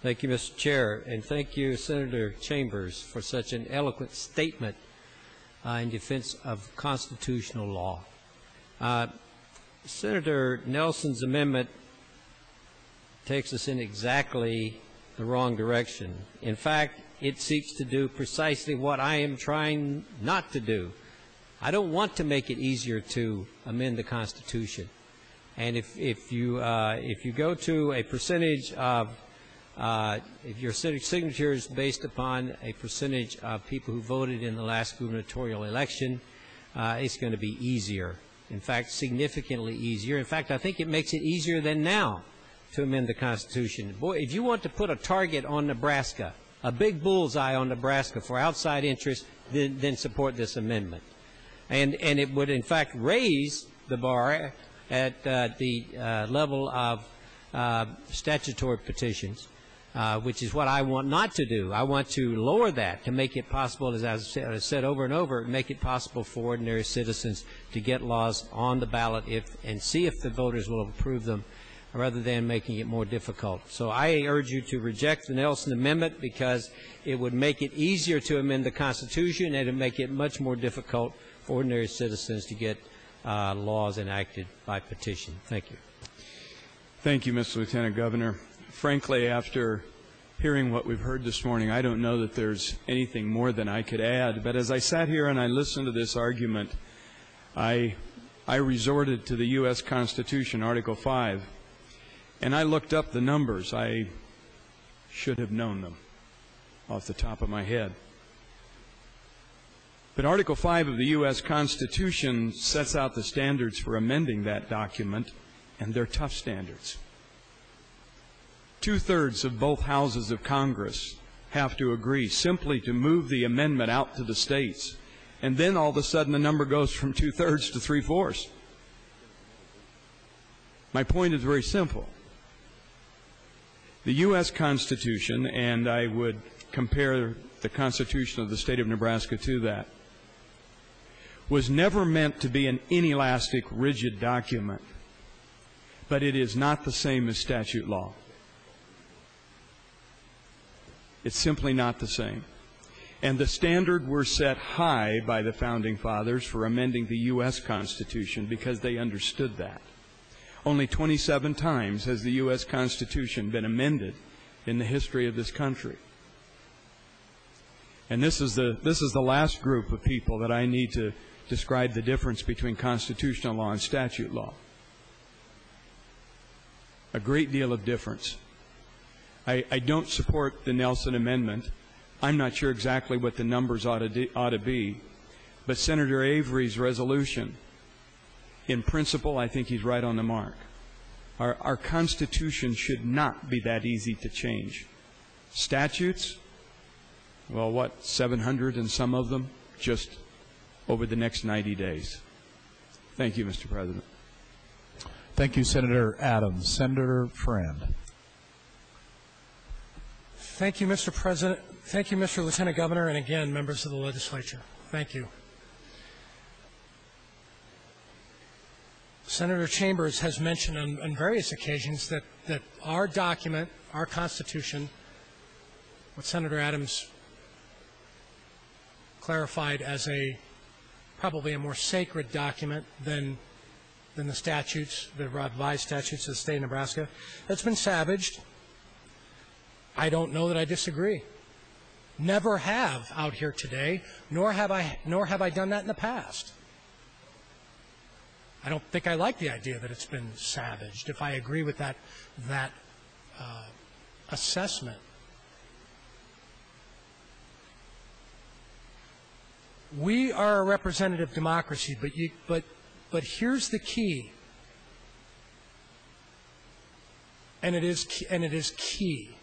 Thank you, Mr. Chair, and thank you, Senator Chambers, for such an eloquent statement in defense of constitutional law. Senator Nelson's amendment takes us in exactly the wrong direction. In fact, it seeks to do precisely what I am trying not to do. I don't want to make it easier to amend the Constitution. And if you go to a percentage of if your signature is based upon a percentage of people who voted in the last gubernatorial election, it's going to be easier. In fact, significantly easier. In fact, I think it makes it easier than now to amend the Constitution. Boy, if you want to put a target on Nebraska, a big bullseye on Nebraska for outside interests, then support this amendment. And it would, in fact, raise the bar at the level of statutory petitions, which is what I want not to do. I want to lower that to make it possible, as I've said over and over, make it possible for ordinary citizens to get laws on the ballot and see if the voters will approve them, rather than making it more difficult. So I urge you to reject the Nelson Amendment, because it would make it easier to amend the Constitution, and it would make it much more difficult for ordinary citizens to get laws enacted by petition. Thank you. Thank you, Mr. Lieutenant Governor. Frankly, after hearing what we've heard this morning, I don't know that there's anything more than I could add. But as I sat here and I listened to this argument, I resorted to the U.S. Constitution, Article 5, and I looked up the numbers. I should have known them off the top of my head. But Article 5 of the U.S. Constitution sets out the standards for amending that document, and they're tough standards. 2/3 of both houses of Congress have to agree simply to move the amendment out to the states, and then all of a sudden the number goes from 2/3 to 3/4. My point is very simple. The U.S. Constitution, and I would compare the Constitution of the state of Nebraska to that, was never meant to be an inelastic, rigid document, but it is not the same as statute law. It's simply not the same. And the standard were set high by the Founding Fathers for amending the U.S. Constitution because they understood that. Only 27 times has the U.S. Constitution been amended in the history of this country. And this is the last group of people that I need to describe the difference between constitutional law and statute law. A great deal of difference. I don't support the Nelson Amendment. I'm not sure exactly what the numbers ought to be. But Senator Avery's resolution, in principle, I think he's right on the mark. Our Constitution should not be that easy to change. Statutes, well, what, 700 and some of them, just over the next 90 days. Thank you, Mr. President. Thank you, Senator Adams. Senator Friend. Thank you, Mr. President. Thank you, Mr. Lieutenant Governor, and again, members of the legislature. Thank you. Senator Chambers has mentioned on various occasions that our document, our Constitution, what Senator Adams clarified as probably a more sacred document than the statutes, the revised statutes of the state of Nebraska, that's been savaged. I don't know that I disagree. Never have out here today, nor have I done that in the past. I don't think I like the idea that it's been savaged, if I agree with that assessment. We are a representative democracy, but here's the key, and it is key.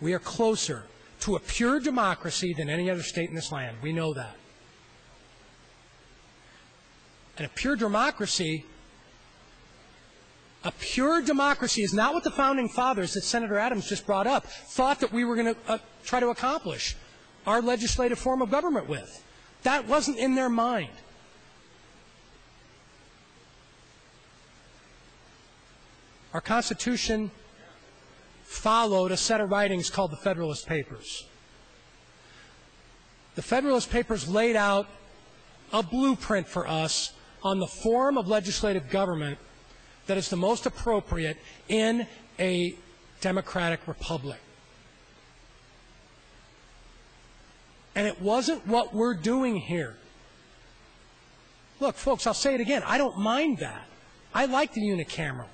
We are closer to a pure democracy than any other state in this land. We know that. And a pure democracy is not what the Founding Fathers that Senator Adams just brought up thought that we were going to try to accomplish our legislative form of government with. That wasn't in their mind. Our Constitution followed a set of writings called the Federalist Papers. The Federalist Papers laid out a blueprint for us on the form of legislative government that is the most appropriate in a democratic republic. And it wasn't what we're doing here. Look, folks, I'll say it again. I don't mind that. I like the unicameral.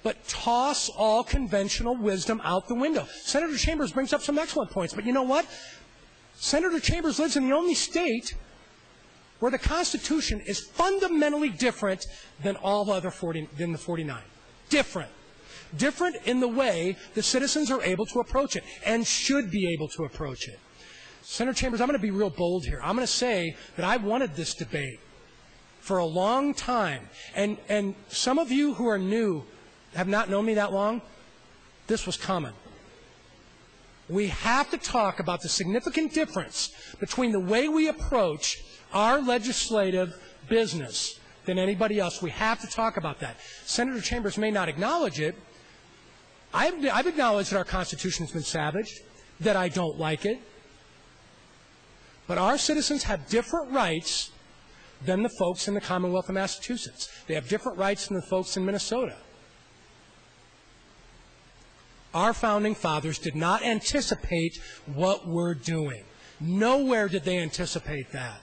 But toss all conventional wisdom out the window. Senator Chambers brings up some excellent points, but you know what? Senator Chambers lives in the only state where the Constitution is fundamentally different than all other than the 49. Different. Different in the way the citizens are able to approach it and should be able to approach it. Senator Chambers, I'm going to be real bold here. I'm going to say that I wanted this debate for a long time. And some of you who are new have not known me that long. This was coming. We have to talk about the significant difference between the way we approach our legislative business than anybody else. We have to talk about that. Senator Chambers may not acknowledge it. I've acknowledged that our Constitution has been savaged, that I don't like it. But our citizens have different rights than the folks in the Commonwealth of Massachusetts. They have different rights than the folks in Minnesota. Our founding fathers did not anticipate what we're doing. Nowhere did they anticipate that.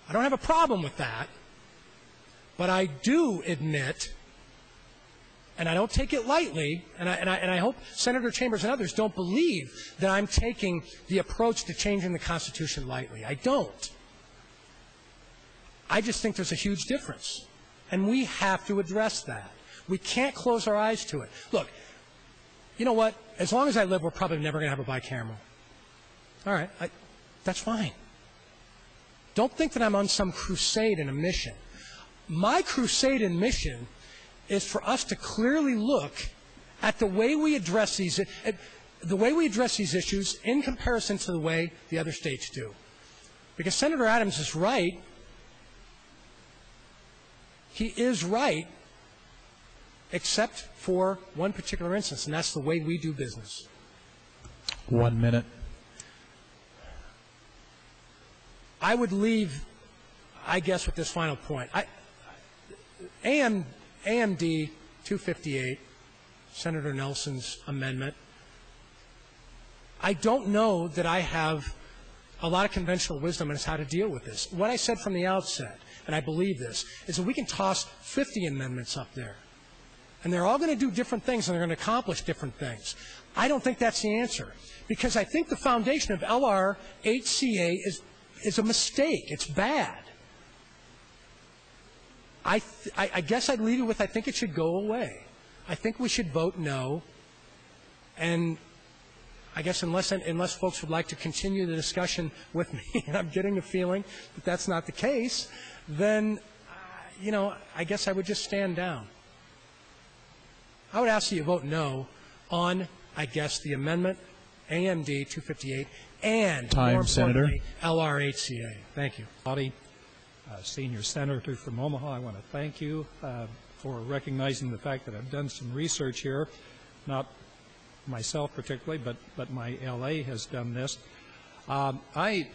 I don't have a problem with that. But I do admit, and I don't take it lightly, and I hope Senator Chambers and others don't believe that I'm taking the approach to changing the Constitution lightly. I don't. I just think there's a huge difference. And we have to address that. We can't close our eyes to it. Look, you know what? As long as I live, we're probably never going to have a bicameral. All right, that's fine. Don't think that I'm on some crusade and a mission. My crusade and mission is for us to clearly look at the way we address these issues in comparison to the way the other states do. Because Senator Adams is right. He is right, except for one particular instance, and that's the way we do business. 1 minute. I would leave, I guess, with this final point. AMD 258, Senator Nelson's amendment, I don't know that I have a lot of conventional wisdom as how to deal with this. What I said from the outset, and I believe this, is that we can toss 50 amendments up there. And they're all going to do different things, and they're going to accomplish different things. I don't think that's the answer, because I think the foundation of LR8CA is a mistake. It's bad. I guess I'd leave it with I think it should go away. I think we should vote no. And I guess unless folks would like to continue the discussion with me, and I'm getting a feeling that that's not the case, then, I guess I would just stand down. I would ask that you vote no on, I guess, the amendment, AMD 258, and, more importantly, LR8CA. Thank you. Senior Senator from Omaha, I want to thank you for recognizing the fact that I've done some research here, not myself particularly, but my LA has done this. I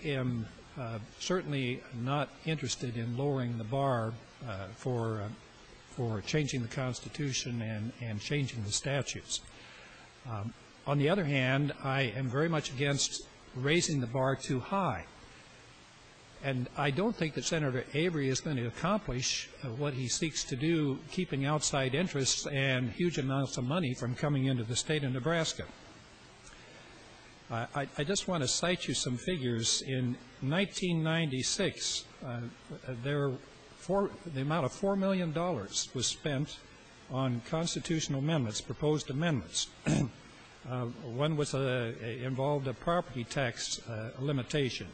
am certainly not interested in lowering the bar for changing the Constitution and changing the statutes. On the other hand, I am very much against raising the bar too high. And I don't think that Senator Avery is going to accomplish what he seeks to do, keeping outside interests and huge amounts of money from coming into the state of Nebraska. I just want to cite you some figures. In 1996, the amount of $4 million was spent on constitutional amendments, proposed amendments. One was involved a property tax limitation.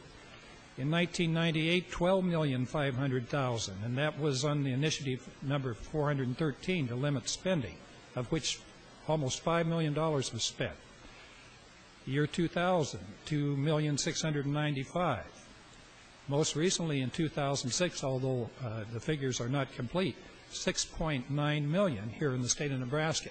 In 1998, $12,500,000, and that was on the initiative number 413 to limit spending, of which almost $5 million was spent. Year 2000, $2,695,000. Most recently in 2006, although the figures are not complete, $6.9 million here in the state of Nebraska.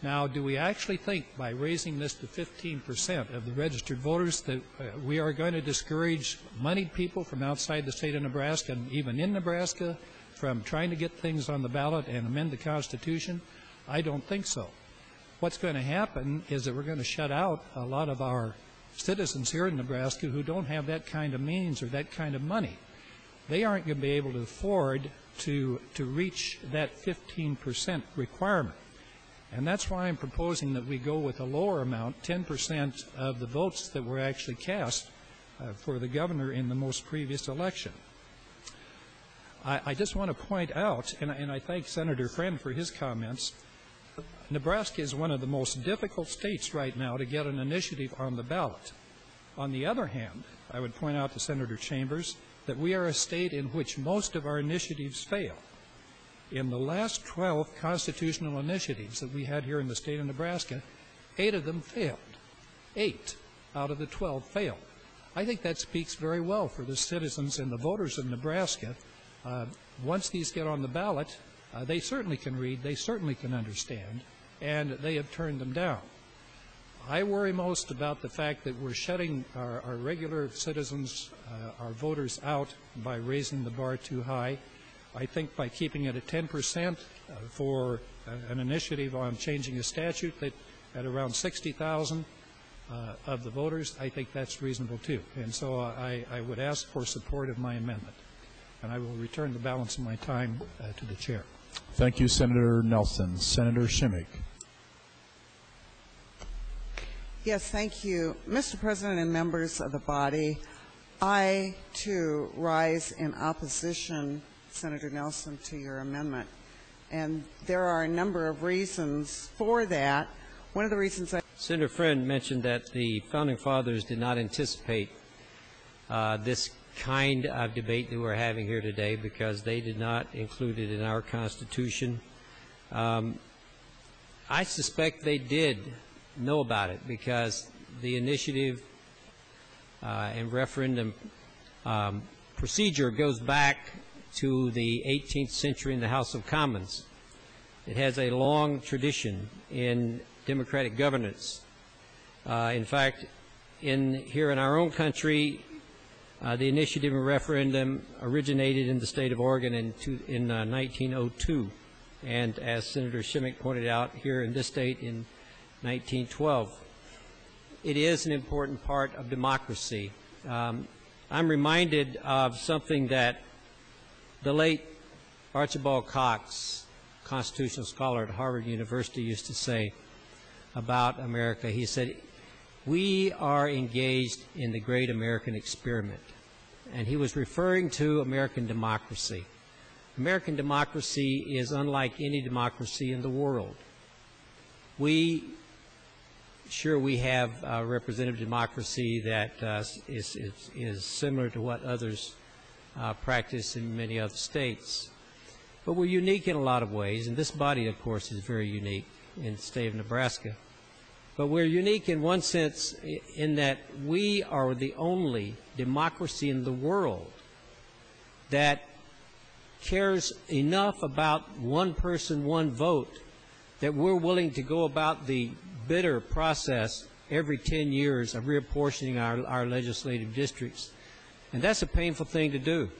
Now, do we actually think by raising this to 15% of the registered voters that we are going to discourage moneyed people from outside the state of Nebraska and even in Nebraska from trying to get things on the ballot and amend the Constitution? I don't think so. What's going to happen is that we're going to shut out a lot of our citizens here in Nebraska who don't have that kind of means or that kind of money. They aren't going to be able to afford to reach that 15% requirement. And that's why I'm proposing that we go with a lower amount, 10% of the votes that were actually cast for the governor in the most previous election. I just want to point out, and I thank Senator Friend for his comments, Nebraska is one of the most difficult states right now to get an initiative on the ballot. On the other hand, I would point out to Senator Chambers that we are a state in which most of our initiatives fail. In the last 12 constitutional initiatives that we had here in the state of Nebraska, 8 of them failed. 8 out of the 12 failed. I think that speaks very well for the citizens and the voters of Nebraska. Once these get on the ballot, they certainly can read, they certainly can understand, and they have turned them down. I worry most about the fact that we're shutting our regular citizens, our voters out by raising the bar too high. I think by keeping it at 10% for an initiative on changing a statute that at around 60,000 of the voters, I think that's reasonable too. And so I would ask for support of my amendment. And I will return the balance of my time to the chair. Thank you, Senator Nelson. Senator Shimek. Yes, thank you. Mr. President and members of the body, I, too, rise in opposition, Senator Nelson, to your amendment. And there are a number of reasons for that. One of the reasons Senator Friend mentioned that the Founding Fathers did not anticipate this kind of debate that we're having here today because they did not include it in our Constitution. I suspect they did know about it because the initiative and referendum procedure goes back to the 18th century in the House of Commons. It has a long tradition in democratic governance. In fact, here in our own country, the initiative and referendum originated in the state of Oregon in 1902, and as Senator Shimek pointed out, here in this state in 1912. It is an important part of democracy. I'm reminded of something that the late Archibald Cox, constitutional scholar at Harvard University, used to say about America. He said, "We are engaged in the great American experiment." And he was referring to American democracy. American democracy is unlike any democracy in the world. We have representative democracy that is similar to what others practice in many other states. But we're unique in a lot of ways, and this body, of course, is very unique in the state of Nebraska. But we're unique in one sense in that we are the only democracy in the world that cares enough about one person, one vote, that we're willing to go about the bitter process every 10 years of reapportioning our legislative districts. And that's a painful thing to do.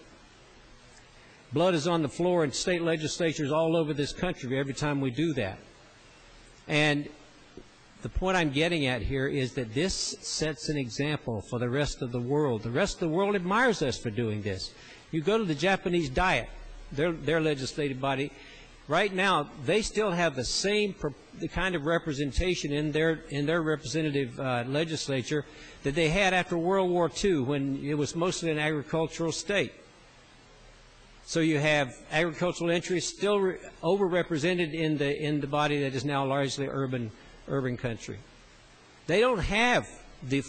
Blood is on the floor in state legislatures all over this country every time we do that. And the point I'm getting at here is that this sets an example for the rest of the world. The rest of the world admires us for doing this. You go to the Japanese Diet, their legislative body. Right now, they still have the kind of representation in their representative legislature that they had after World War II, when it was mostly an agricultural state. So you have agricultural interests still overrepresented in the body that is now largely urban country. They don't have the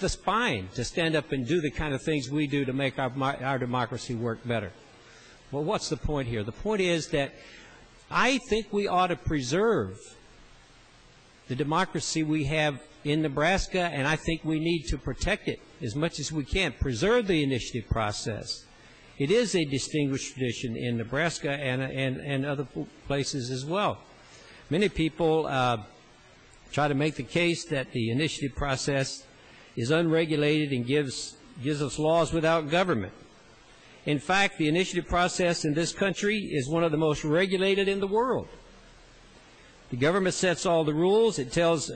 spine to stand up and do the kind of things we do to make our democracy work better. Well, what's the point here? The point is that I think we ought to preserve the democracy we have in Nebraska, and I think we need to protect it as much as we can, preserve the initiative process. It is a distinguished tradition in Nebraska and other places as well. Many people try to make the case that the initiative process is unregulated and gives us laws without government. In fact, the initiative process in this country is one of the most regulated in the world. The government sets all the rules. It tells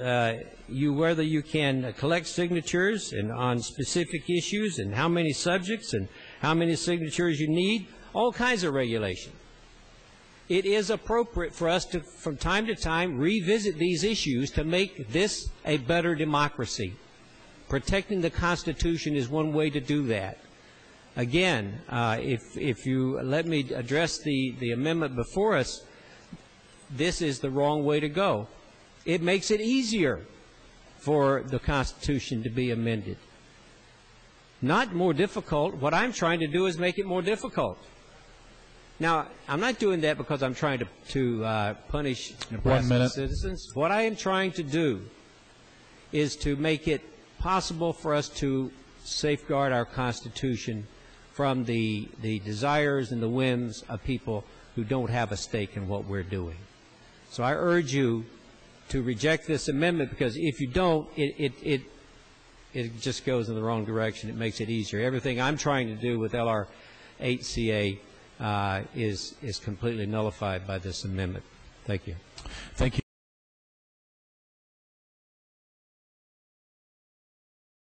you whether you can collect signatures and on specific issues and how many subjects and how many signatures you need, all kinds of regulation. It is appropriate for us to, from time to time, revisit these issues to make this a better democracy. Protecting the Constitution is one way to do that. Again, if you let me address the amendment before us, this is the wrong way to go. It makes it easier for the Constitution to be amended. Not more difficult. What I'm trying to do is make it more difficult. Now, I'm not doing that because I'm trying to punish Nebraska citizens. What I am trying to do is to make it possible for us to safeguard our Constitution from the desires and the whims of people who don't have a stake in what we're doing. So I urge you to reject this amendment, because if you don't, it just goes in the wrong direction. It makes it easier. Everything I'm trying to do with LR 8CA is completely nullified by this amendment. Thank you. Thank you.